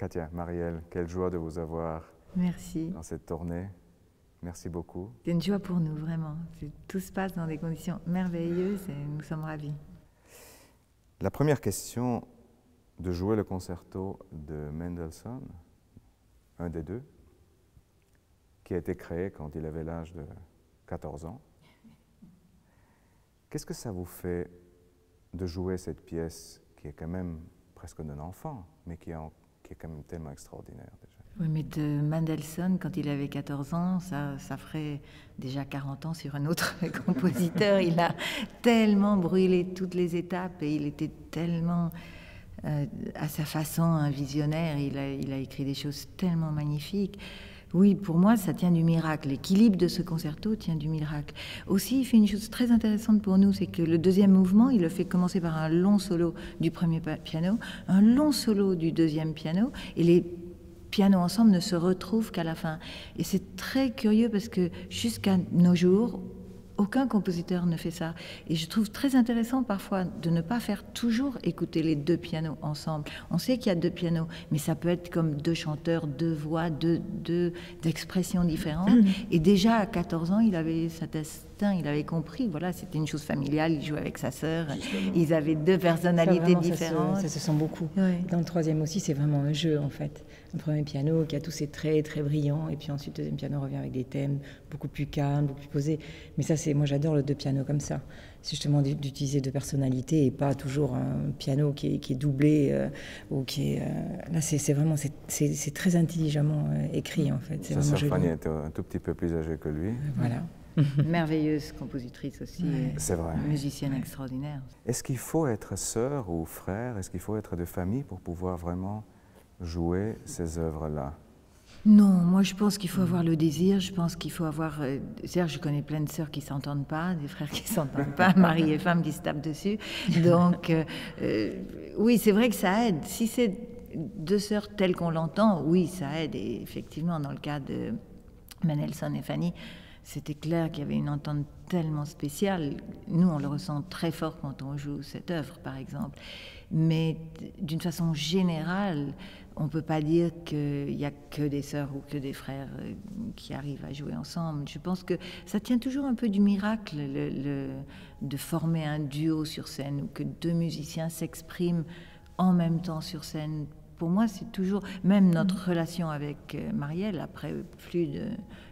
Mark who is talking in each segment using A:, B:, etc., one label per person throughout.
A: Katia, Marielle, quelle joie de vous avoir
B: Merci.
A: dans cette tournée. Merci beaucoup.
B: C'est une joie pour nous, vraiment. Tout se passe dans des conditions merveilleuses et nous sommes ravis.
A: La première question de jouer le concerto de Mendelssohn, un des deux, qui a été créé quand il avait l'âge de 14 ans. Qu'est-ce que ça vous fait de jouer cette pièce qui est quand même presque d'un enfant, mais qui est quand même tellement extraordinaire déjà?
B: Oui, mais de Mendelssohn, quand il avait 14 ans, ça ferait déjà 40 ans sur un autre compositeur. Il a tellement brûlé toutes les étapes et il était tellement, à sa façon, un visionnaire. Il a écrit des choses tellement magnifiques. Oui, pour moi, ça tient du miracle. L'équilibre de ce concerto tient du miracle. Aussi, il fait une chose très intéressante pour nous, c'est que le deuxième mouvement, il le fait commencer par un long solo du premier piano, un long solo du deuxième piano, et les pianos ensemble ne se retrouvent qu'à la fin. Et c'est très curieux parce que jusqu'à nos jours, aucun compositeur ne fait ça. Et je trouve très intéressant parfois de ne pas faire toujours écouter les deux pianos ensemble. On sait qu'il y a deux pianos, mais ça peut être comme deux chanteurs, deux voix, deux expressions différentes. Et déjà à 14 ans, il avait cet instinct, il avait compris. Voilà, c'était une chose familiale, il jouait avec sa sœur. Ils avaient deux personnalités différentes.
C: Ça se sent beaucoup. Oui. Dans le troisième aussi, c'est vraiment un jeu en fait. Le premier piano qui a tous ses traits très brillants, et puis ensuite le deuxième piano revient avec des thèmes beaucoup plus calmes, beaucoup plus posés. Mais ça, moi j'adore le deux pianos comme ça. C'est justement d'utiliser deux personnalités et pas toujours un piano qui est doublé ou qui est... Là, c'est vraiment c'est très intelligemment écrit en fait.
A: Sa sœur Fanny était un tout petit peu plus âgée que lui.
C: Voilà.
B: Merveilleuse compositrice aussi,
A: c'est vrai.
B: Musicienne extraordinaire.
A: Est-ce qu'il faut être sœur ou frère? Est-ce qu'il faut être de famille pour pouvoir vraiment jouer ces œuvres-là?
B: Non, moi je pense qu'il faut avoir le désir, je pense qu'il faut avoir... je connais plein de sœurs qui ne s'entendent pas, des frères qui ne s'entendent pas, mari et femme qui se tapent dessus. Donc, oui, c'est vrai que ça aide. Si c'est deux sœurs telles qu'on l'entend, oui, ça aide. Et effectivement, dans le cas de Mendelssohn et Fanny, c'était clair qu'il y avait une entente tellement spéciale. Nous, on le ressent très fort quand on joue cette œuvre, par exemple. Mais d'une façon générale, on ne peut pas dire qu'il n'y a que des sœurs ou que des frères qui arrivent à jouer ensemble. Je pense que ça tient toujours un peu du miracle de former un duo sur scène ou que deux musiciens s'expriment en même temps sur scène. Pour moi, c'est toujours... Même notre relation avec Marielle, après plus de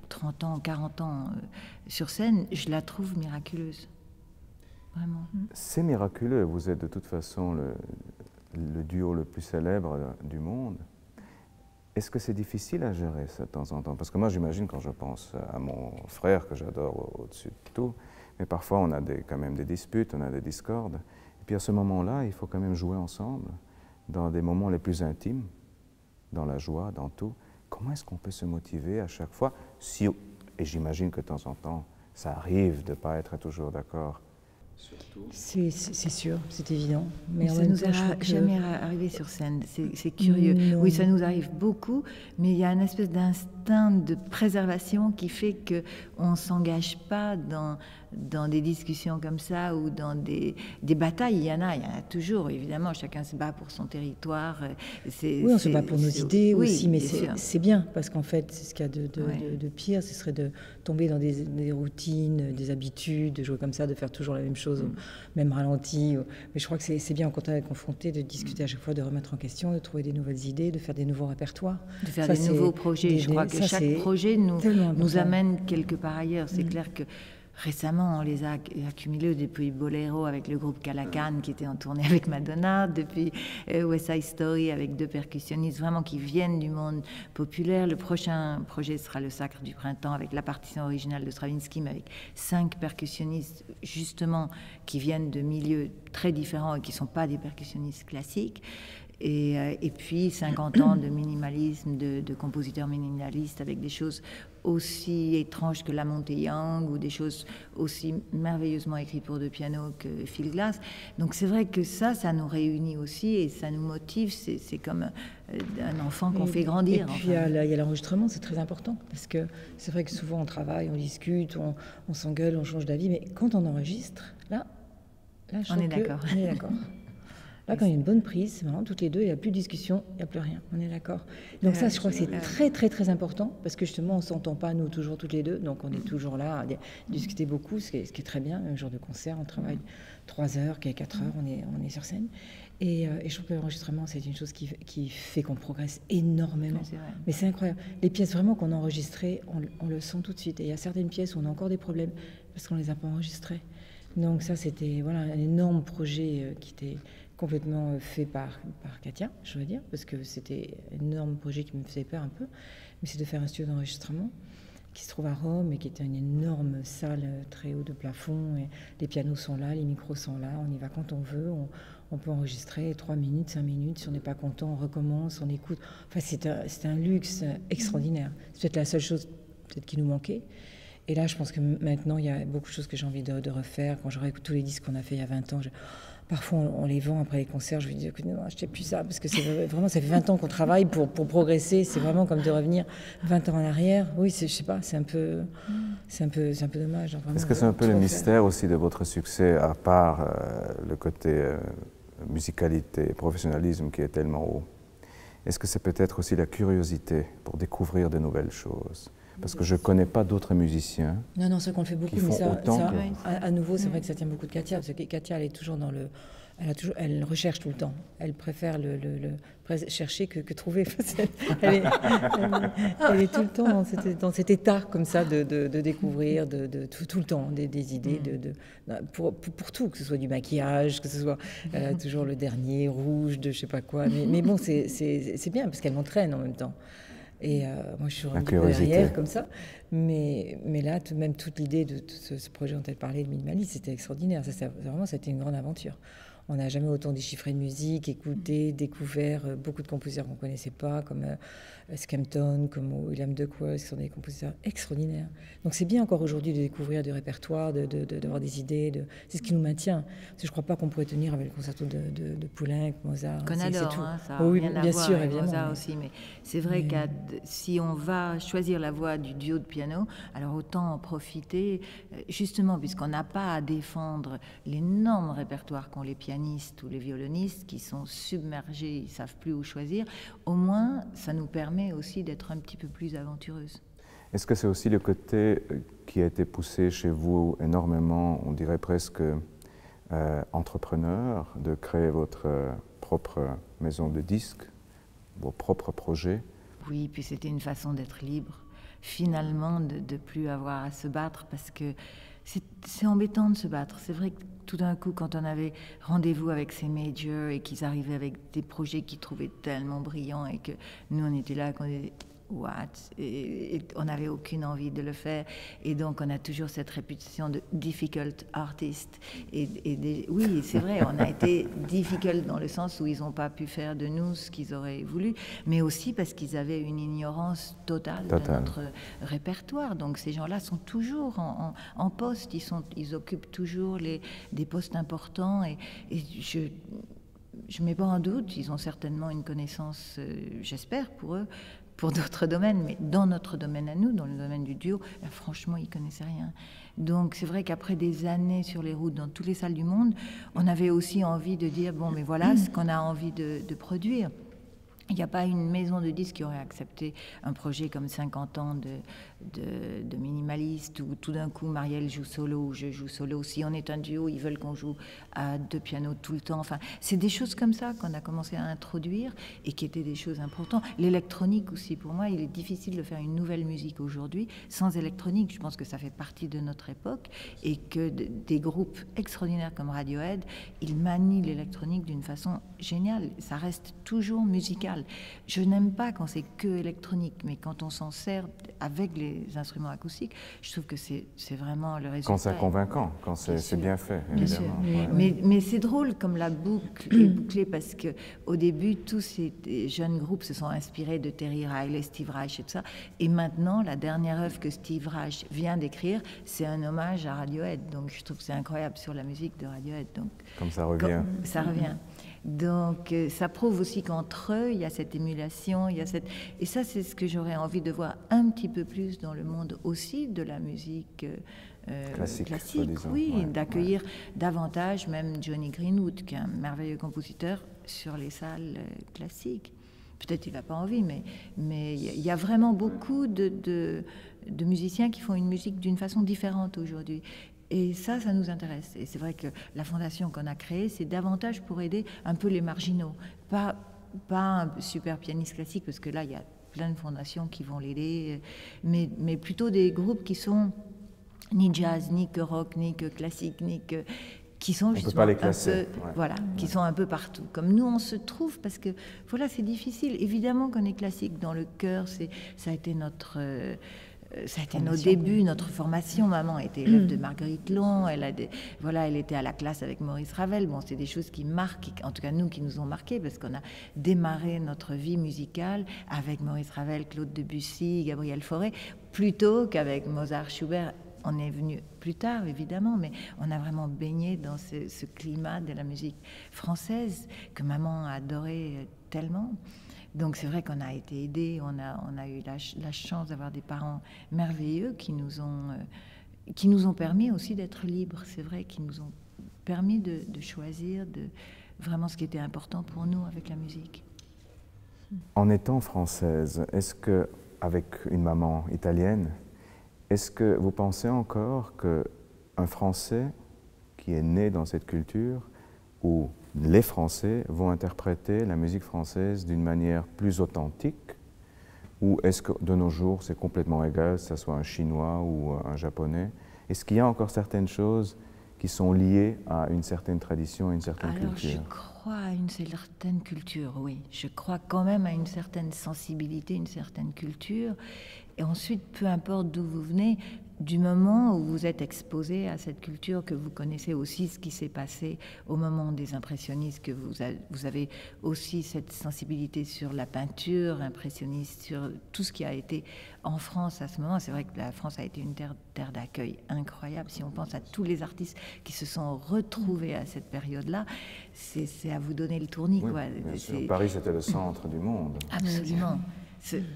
B: 30 ans, 40 ans sur scène, je la trouve miraculeuse. Vraiment.
A: C'est miraculeux. Vous êtes de toute façon le duo le plus célèbre du monde. Est-ce que c'est difficile à gérer ça de temps en temps? Parce que moi, j'imagine quand je pense à mon frère, que j'adore au-dessus de tout, mais parfois on a quand même des disputes, on a des discordes. Et puis à ce moment-là, il faut quand même jouer ensemble, dans des moments les plus intimes, dans la joie, dans tout. Comment est-ce qu'on peut se motiver à chaque fois et j'imagine que de temps en temps, ça arrive de ne pas être toujours d'accord.
C: C'est sûr, c'est évident.
B: Mais ça nous est jamais arrivé sur scène, c'est curieux. Non. Oui, ça nous arrive beaucoup, mais il y a une espèce d'instinct de préservation qui fait qu'on ne s'engage pas dans des discussions comme ça ou dans des batailles. Il y en a toujours, évidemment, chacun se bat pour son territoire.
C: Oui, on se bat pour nos idées aussi, mais c'est bien, parce qu'en fait, ce qu'il y a de pire, ce serait de tomber dans des routines, des habitudes, de jouer comme ça, de faire toujours la même chose. Même ralenti. Mais je crois que c'est bien quand on est confronté de discuter à chaque fois, de remettre en question, de trouver des nouvelles idées, de faire des nouveaux répertoires.
B: De faire des nouveaux projets. Je crois que chaque projet nous amène quelque part ailleurs. C'est clair que récemment, on les a accumulés depuis Bolero avec le groupe Calacan qui était en tournée avec Madonna, depuis West Side Story avec deux percussionnistes vraiment qui viennent du monde populaire. Le prochain projet sera le Sacre du Printemps avec la partition originale de Stravinsky, mais avec 5 percussionnistes justement qui viennent de milieux très différents et qui ne sont pas des percussionnistes classiques. Et puis 50 ans de minimalisme, de compositeurs minimalistes avec des choses aussi étranges que La Monte Young ou des choses aussi merveilleusement écrites pour deux pianos que Phil Glass. Donc c'est vrai que ça nous réunit aussi et ça nous motive. C'est comme un enfant qu'on fait grandir.
C: Et puis il y a l'enregistrement, c'est très important parce que c'est vrai que souvent on travaille, on discute, on s'engueule, on change d'avis, mais quand on enregistre, là
B: on est d'accord.
C: On est d'accord. Là, quand il y a une bonne prise, c'est vraiment toutes les deux, il n'y a plus de discussion, il n'y a plus rien, on est d'accord. Donc ça, je crois que c'est très, très, très important, parce que justement, on ne s'entend pas, nous, toujours toutes les deux, donc on est toujours là à discuter beaucoup, ce qui est très bien. Un jour de concert, on travaille 3 heures, 4 heures, on est sur scène. Et je trouve que l'enregistrement, c'est une chose qui fait qu'on progresse énormément. Mais c'est incroyable. Les pièces vraiment qu'on a enregistrées, on le sent tout de suite. Et il y a certaines pièces où on a encore des problèmes, parce qu'on ne les a pas enregistrées. Donc ça, c'était voilà, un énorme projet qui était complètement fait par Katia, je veux dire, parce que c'était un énorme projet qui me faisait peur un peu, mais c'est de faire un studio d'enregistrement qui se trouve à Rome et qui est une énorme salle très haut de plafond, et les pianos sont là, les micros sont là, on y va quand on veut, on peut enregistrer 3 minutes, 5 minutes, si on n'est pas content, on recommence, on écoute. Enfin, c'est un luxe extraordinaire. C'est peut-être la seule chose peut-être qui nous manquait. Et là, je pense que maintenant, il y a beaucoup de choses que j'ai envie de refaire. Quand je réécoute tous les disques qu'on a fait il y a 20 ans, parfois on les vend après les concerts, je lui dis non, achetez plus ça, parce que c'est vraiment, ça fait 20 ans qu'on travaille pour progresser, c'est vraiment comme de revenir 20 ans en arrière. Oui, je sais pas, c'est un peu dommage.
A: Est-ce que c'est un peu le mystère aussi de votre succès, à part le côté musicalité et professionnalisme qui est tellement haut? Est-ce que c'est peut-être aussi la curiosité pour découvrir de nouvelles choses? Parce que je ne connais pas d'autres musiciens.
C: Non, c'est qu'on le fait beaucoup, mais ça à nouveau, c'est vrai que ça tient beaucoup de Katia, parce que Katia, elle est toujours dans le... Elle recherche tout le temps. Elle préfère chercher que trouver. Elle est tout le temps dans cet état comme ça de découvrir, tout le temps, des idées pour tout, que ce soit du maquillage, que ce soit toujours le dernier rouge de je sais pas quoi. Mais bon, c'est bien, parce qu'elle m'entraîne en même temps. Et moi, je suis revenue derrière comme ça. Mais là, même toute l'idée de ce projet dont elle parlait, de Minimaliste, c'était extraordinaire. Vraiment, c'était une grande aventure. On n'a jamais autant déchiffré de musique, écouté, découvert beaucoup de compositeurs qu'on ne connaissait pas, comme Skempton, comme William Duckworth, qui sont des compositeurs extraordinaires. Donc c'est bien encore aujourd'hui de découvrir du répertoire, d'avoir des idées. C'est ce qui nous maintient. Parce que je ne crois pas qu'on pourrait tenir avec le concerto de Poulenc, Mozart.
B: Qu'on adore,
C: tout.
B: Ça a rien à
C: bien
B: voir
C: sûr,
B: avec
C: évidemment.
B: Mozart aussi. Mais c'est vrai que si on va choisir la voie du duo de piano, alors autant en profiter, justement, puisqu'on n'a pas à défendre l'énorme répertoire qu'ont les pianistes ou les violonistes qui sont submergés, ils ne savent plus où choisir. Au moins, ça nous permet aussi d'être un petit peu plus aventureuses.
A: Est-ce que c'est aussi le côté qui a été poussé chez vous énormément, on dirait presque entrepreneur, de créer votre propre maison de disques, vos propres projets?
B: Oui, puis c'était une façon d'être libre, finalement, de ne plus avoir à se battre, parce que c'est embêtant de se battre. C'est vrai que tout d'un coup, quand on avait rendez-vous avec ces majors et qu'ils arrivaient avec des projets qu'ils trouvaient tellement brillants et que nous, on était là, qu'on disait « what ?» et on n'avait aucune envie de le faire. Et donc, on a toujours cette réputation de « difficult artist ». Oui, c'est vrai, on a été difficult dans le sens où ils n'ont pas pu faire de nous ce qu'ils auraient voulu, mais aussi parce qu'ils avaient une ignorance totale de notre répertoire. Donc, ces gens-là sont toujours en poste, ils occupent toujours des postes importants et je ne mets pas en doute, ils ont certainement une connaissance, j'espère pour eux, pour d'autres domaines, mais dans notre domaine à nous, dans le domaine du duo, là, franchement, ils ne connaissaient rien. Donc c'est vrai qu'après des années sur les routes, dans toutes les salles du monde, on avait aussi envie de dire, bon, mais voilà ce qu'on a envie de produire. Il n'y a pas une maison de disques qui aurait accepté un projet comme 50 ans de Minimaliste, où tout d'un coup Marielle joue solo, ou je joue solo. Si on est un duo, ils veulent qu'on joue à 2 pianos tout le temps. Enfin, c'est des choses comme ça qu'on a commencé à introduire et qui étaient des choses importantes. L'électronique aussi, pour moi, il est difficile de faire une nouvelle musique aujourd'hui sans électronique. Je pense que ça fait partie de notre époque et que des groupes extraordinaires comme Radiohead, ils manient l'électronique d'une façon géniale. Ça reste toujours musical. Je n'aime pas quand c'est que électronique, mais quand on s'en sert avec les instruments acoustiques, je trouve que c'est vraiment le résultat.
A: Quand c'est convaincant, quand c'est bien fait, évidemment.
B: Mais c'est drôle comme la boucle est bouclée, parce qu'au début, tous ces jeunes groupes se sont inspirés de Terry Riley, Steve Reich et tout ça. Et maintenant, la dernière œuvre que Steve Reich vient d'écrire, c'est un hommage à Radiohead. Donc je trouve que c'est incroyable sur la musique de Radiohead. Donc,
A: comme ça revient.
B: Ça revient. Donc ça prouve aussi qu'entre eux, il y a a cette émulation, il y a cette... Et ça, c'est ce que j'aurais envie de voir un petit peu plus dans le monde aussi de la musique classique, oui, ouais, d'accueillir davantage même Johnny Greenwood, qui est un merveilleux compositeur, sur les salles classiques. Peut-être il n'a pas envie, mais il y a vraiment beaucoup de musiciens qui font une musique d'une façon différente aujourd'hui. Et ça nous intéresse. Et c'est vrai que la fondation qu'on a créée, c'est davantage pour aider un peu les marginaux. Pas un super pianiste classique, parce que là, il y a plein de fondations qui vont l'aider, mais plutôt des groupes qui sont ni jazz, ni que rock, ni que classique, ni que... qui sont justement qui sont un peu partout. Comme nous, on se trouve, parce que voilà, c'est difficile. Évidemment qu'on est classique dans le cœur, ça a été notre... ça a été nos débuts, notre formation. Maman était élève de Marguerite Long, elle était à la classe avec Maurice Ravel. Bon, c'est des choses qui marquent, en tout cas nous, qui nous ont marqués, parce qu'on a démarré notre vie musicale avec Maurice Ravel, Claude Debussy, Gabriel Fauré, plutôt qu'avec Mozart, Schubert. On est venu plus tard, évidemment, mais on a vraiment baigné dans ce climat de la musique française que maman a adoré tellement. Donc c'est vrai qu'on a été aidés, on a eu la chance d'avoir des parents merveilleux qui nous ont permis aussi d'être libres. C'est vrai, qui nous ont permis de choisir vraiment ce qui était important pour nous avec la musique.
A: En étant française, est-ce que, avec une maman italienne, est-ce que vous pensez encore qu'un Français qui est né dans cette culture, ou les Français vont interpréter la musique française d'une manière plus authentique, ou est-ce que de nos jours c'est complètement égal, que ce soit un Chinois ou un Japonais? Est-ce qu'il y a encore certaines choses qui sont liées à une certaine tradition, à une certaine culture?
B: Je crois à une certaine culture, oui. Je crois quand même à une certaine sensibilité, une certaine culture. Et ensuite, peu importe d'où vous venez, du moment où vous êtes exposé à cette culture, que vous connaissez aussi ce qui s'est passé au moment des impressionnistes, que vous avez aussi cette sensibilité sur la peinture impressionniste, sur tout ce qui a été en France à ce moment. C'est vrai que la France a été une terre d'accueil incroyable. Si on pense à tous les artistes qui se sont retrouvés à cette période-là, c'est à vous donner le tournis.
A: Oui,
B: quoi.
A: Bien sûr. Paris, c'était le centre du monde.
B: Absolument.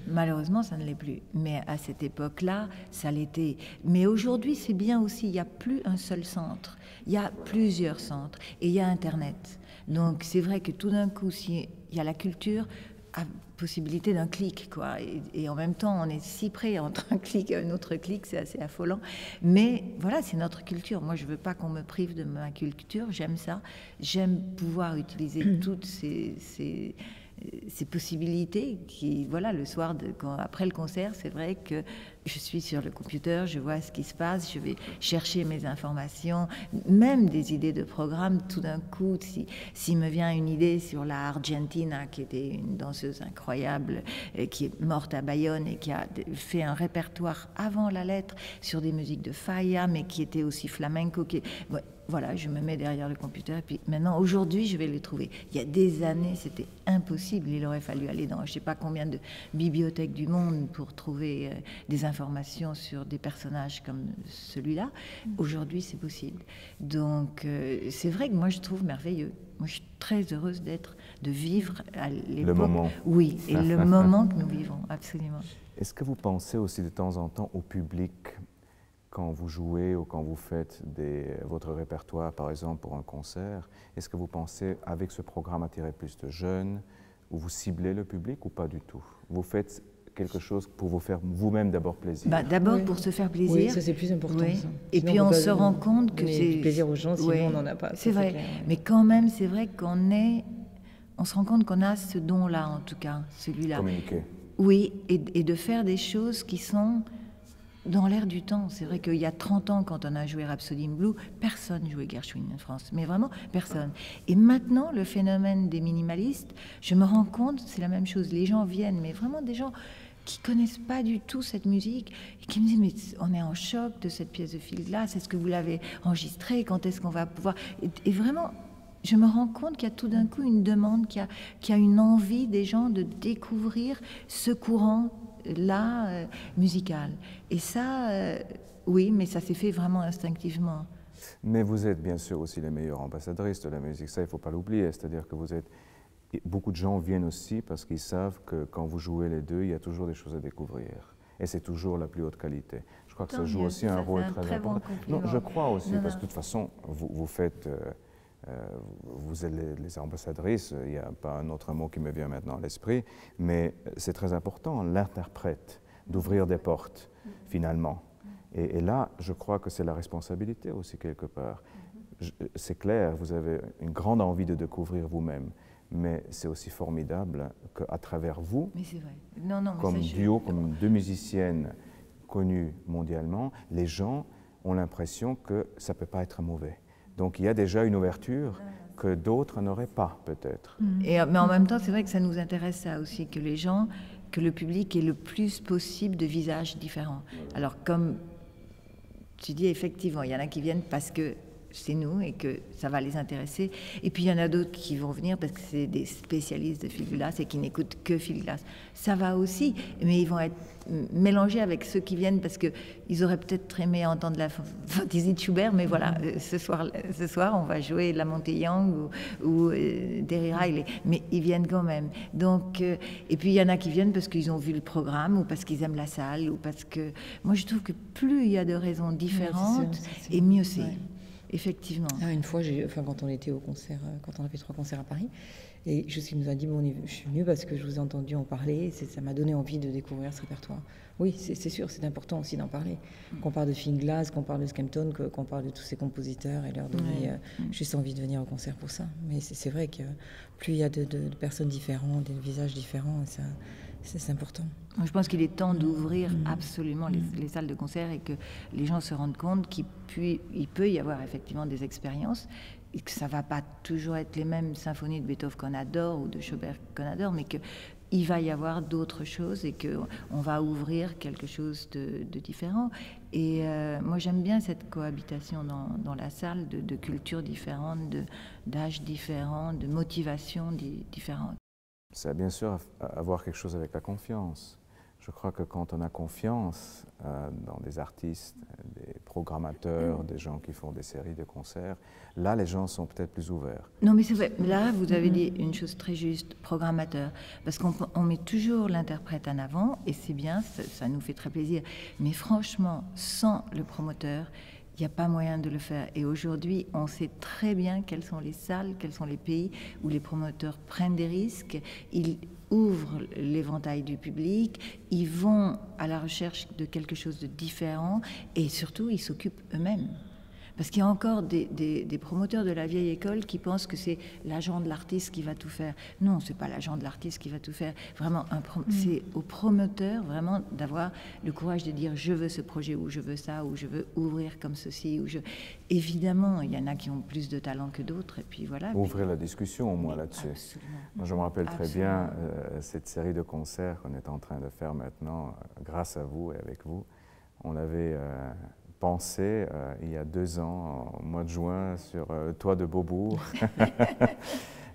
B: Malheureusement, ça ne l'est plus. Mais à cette époque-là, ça l'était. Mais aujourd'hui, c'est bien aussi. Il n'y a plus un seul centre. Il y a plusieurs centres. Et il y a Internet. Donc, c'est vrai que tout d'un coup, s'il y a la culture, à possibilité d'un clic, quoi. Et en même temps, on est si près entre un clic et un autre clic, c'est assez affolant. Mais voilà, c'est notre culture. Moi, je ne veux pas qu'on me prive de ma culture. J'aime ça. J'aime pouvoir utiliser toutes ces possibilités qui, voilà, le soir, après le concert, c'est vrai que je suis sur le computer, je vois ce qui se passe, je vais chercher mes informations, même des idées de programme. Tout d'un coup, s'il me vient une idée sur la Argentina, qui était une danseuse incroyable, qui est morte à Bayonne et qui a fait un répertoire avant la lettre sur des musiques de Falla, mais qui était aussi flamenco, voilà, je me mets derrière le computer et puis maintenant, aujourd'hui, je vais les trouver. Il y a des années, c'était impossible. Il aurait fallu aller dans je ne sais pas combien de bibliothèques du monde pour trouver des informations sur des personnages comme celui-là. Aujourd'hui, c'est possible. Donc, c'est vrai que moi, je trouve merveilleux. Moi, je suis très heureuse de vivre à l'époque.
A: Le moment.
B: Oui, et le moment que nous vivons, absolument.
A: Est-ce que vous pensez aussi de temps en temps au public quand vous jouez ou quand vous faites votre répertoire, par exemple, pour un concert? Est-ce que vous pensez, avec ce programme, attirer plus de jeunes, ou vous ciblez le public ou pas du tout? Vous faites quelque chose pour vous faire vous-même d'abord plaisir?
B: D'abord pour se faire plaisir.
C: Oui, ça c'est plus important.
B: Oui.
C: Ça.
B: Et puis on se rend compte que c'est
C: du plaisir aux gens, sinon on n'en a pas.
B: C'est vrai. Clair, ouais. Mais quand même, c'est vrai on se rend compte qu'on a ce don-là, en tout cas, celui-là.
A: Communiquer.
B: Oui, et de faire des choses qui sont dans l'air du temps. C'est vrai qu'il y a 30 ans, quand on a joué Rhapsody in Blue, personne jouait Gershwin en France, mais vraiment personne. Et maintenant, le phénomène des minimalistes, je me rends compte, c'est la même chose. Les gens viennent, mais vraiment des gens qui connaissent pas du tout cette musique et qui me disent mais on est en choc de cette pièce de Field-Glass, est-ce que vous l'avez enregistrée, quand est-ce qu'on va pouvoir... Et vraiment, je me rends compte qu'il y a tout d'un coup une demande, qu'il y a une envie des gens de découvrir ce courant-là musical. Et ça, oui, mais ça s'est fait vraiment instinctivement.
A: Mais vous êtes bien sûr aussi les meilleures ambassadrices de la musique, ça il ne faut pas l'oublier, c'est-à-dire que vous êtes beaucoup de gens viennent aussi parce qu'ils savent que quand vous jouez les deux, il y a toujours des choses à découvrir. Et c'est toujours la plus haute qualité. Je crois que ça joue aussi un rôle très important. Non, je crois aussi, parce que de toute façon, vous faites... vous êtes les ambassadrices, il n'y a pas un autre mot qui me vient maintenant à l'esprit, mais c'est très important, l'interprète, d'ouvrir des portes, finalement. Et là, je crois que c'est la responsabilité aussi, quelque part. C'est clair, vous avez une grande envie de découvrir vous-même, mais c'est aussi formidable qu'à travers vous, comme duo, comme deux musiciennes connues mondialement, les gens ont l'impression que ça ne peut pas être mauvais. Donc il y a déjà une ouverture que d'autres n'auraient pas, peut-être.
B: Mais en même temps, c'est vrai que ça nous intéresse ça aussi, que les gens, que le public ait le plus possible de visages différents. Alors comme tu dis, effectivement, il y en a qui viennent parce que c'est nous et que ça va les intéresser. Et puis il y en a d'autres qui vont venir parce que c'est des spécialistes de Phil Glass et qui n'écoutent que Phil Glass. Ça va aussi, mais ils vont être mélangés avec ceux qui viennent parce qu'ils auraient peut-être aimé entendre la fantaisie de Schubert, mais voilà, ce soir on va jouer La Montée Young ou Terry Riley, mais ils viennent quand même. Donc, et puis il y en a qui viennent parce qu'ils ont vu le programme ou parce qu'ils aiment la salle ou parce que... Moi je trouve que plus il y a de raisons différentes, et mieux c'est. Ouais. Effectivement.
C: Une fois, quand on était au concert, quand on a fait 3 concerts à Paris, et Jocelyne nous a dit, je suis venue parce que je vous ai entendu en parler, ça m'a donné envie de découvrir ce répertoire. Oui, c'est sûr, c'est important aussi d'en parler. Qu'on parle de Phil Glass, qu'on parle de Skempton, qu'on parle de tous ces compositeurs et leur donner juste envie de venir au concert pour ça. Mais c'est vrai que plus il y a de personnes différentes, des visages différents, c'est important.
B: Je pense qu'il est temps d'ouvrir absolument les salles de concert et que les gens se rendent compte qu'il peut y avoir effectivement des expériences et que ça ne va pas toujours être les mêmes symphonies de Beethoven qu'on adore ou de Schubert qu'on adore, mais qu'il va y avoir d'autres choses et qu'on va ouvrir quelque chose de différent. Et moi, j'aime bien cette cohabitation dans la salle de cultures différentes, d'âges différents, de motivations différentes.
A: Ça a bien sûr à voir quelque chose avec la confiance. Je crois que quand on a confiance dans des artistes, des programmateurs, des gens qui font des séries de concerts, là, les gens sont peut-être plus ouverts.
B: Non, mais c'est vrai. Là, vous avez dit une chose très juste, programmateur. Parce qu'on met toujours l'interprète en avant, et c'est bien, ça nous fait très plaisir. Mais franchement, sans le promoteur, il n'y a pas moyen de le faire. Et aujourd'hui, on sait très bien quelles sont les salles, quels sont les pays où les promoteurs prennent des risques. Ils ouvrent l'éventail du public, ils vont à la recherche de quelque chose de différent et surtout, ils s'occupent eux-mêmes. Parce qu'il y a encore des promoteurs de la vieille école qui pensent que c'est l'agent de l'artiste qui va tout faire. Non, c'est pas l'agent de l'artiste qui va tout faire. Vraiment, c'est au promoteur vraiment d'avoir le courage de dire je veux ce projet ou je veux ça ou je veux ouvrir comme ceci ou Évidemment, il y en a qui ont plus de talent que d'autres et puis voilà.
A: Ouvrir la discussion au moins là-dessus. Moi, je me rappelle très bien cette série de concerts qu'on est en train de faire maintenant, grâce à vous et avec vous. On avait pensé il y a 2 ans, au mois de juin, sur Toit de Beaubourg.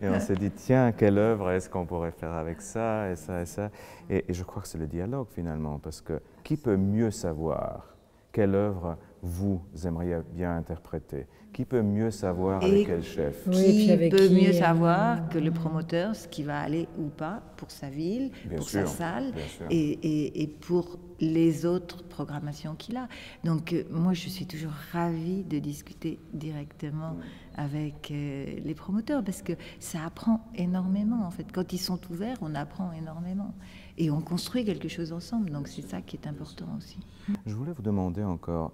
A: Et on s'est dit, tiens, quelle œuvre est-ce qu'on pourrait faire avec ça et ça et ça. Et je crois que c'est le dialogue finalement, parce que qui peut mieux savoir quelle œuvre vous aimeriez bien interpréter? Qui peut mieux savoir avec quel chef?
B: Qui peut mieux savoir que le promoteur, ce qui va aller ou pas pour sa ville, sa salle et pour les autres programmations qu'il a. Donc moi, je suis toujours ravie de discuter directement avec les promoteurs parce que ça apprend énormément en fait. Quand ils sont ouverts, on apprend énormément et on construit quelque chose ensemble. Donc c'est ça qui est important aussi.
A: Je voulais vous demander encore,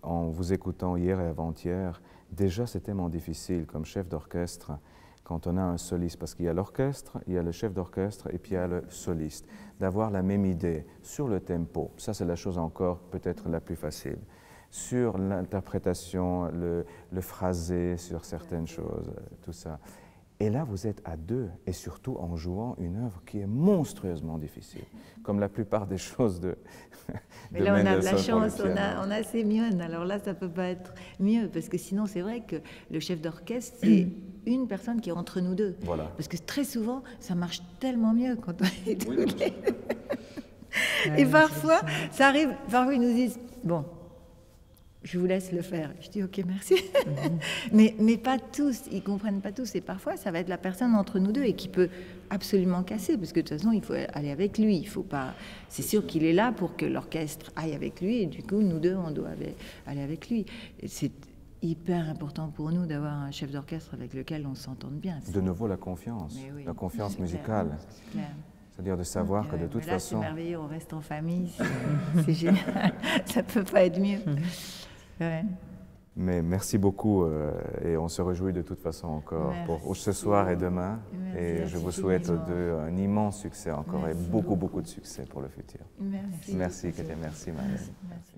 A: en vous écoutant hier et avant-hier, déjà c'est tellement difficile comme chef d'orchestre quand on a un soliste, parce qu'il y a l'orchestre, il y a le chef d'orchestre et puis il y a le soliste, d'avoir la même idée sur le tempo. Ça c'est la chose encore peut-être la plus facile. Sur l'interprétation, le phrasé sur certaines choses, tout ça. Et là, vous êtes à 2, et surtout en jouant une œuvre qui est monstrueusement difficile, comme la plupart des choses de
B: Mais là, on a de la chance, on a Sémione, alors là, ça ne peut pas être mieux, parce que sinon, c'est vrai que le chef d'orchestre, c'est une personne qui est entre nous deux.
A: Voilà.
B: Parce que très souvent, ça marche tellement mieux quand on est tous les... Et parfois, ça arrive, parfois ils nous disent, bon, je vous laisse le faire. Je dis ok, merci. mais pas tous, ils comprennent pas tous. Et parfois, ça va être la personne entre nous deux et qui peut absolument casser, parce que de toute façon, il faut aller avec lui. Il faut pas. C'est sûr qu'il est là pour que l'orchestre aille avec lui, et du coup, nous deux, on doit aller avec lui. C'est hyper important pour nous d'avoir un chef d'orchestre avec lequel on s'entende bien.
A: De nouveau, la confiance,
B: Oui,
A: la confiance
B: c'est
A: musicale.
B: clair.
A: C'est-à-dire de savoir que de toute
B: là,
A: façon...
B: c'est merveilleux, on reste en famille, c'est génial, ça peut pas être mieux. Ouais.
A: Mais merci beaucoup et on se réjouit de toute façon encore pour ce soir et demain. Et je vous souhaite un immense succès encore et beaucoup de succès pour le futur.
B: Merci.
A: Merci Katia, merci Marianne.
B: Merci.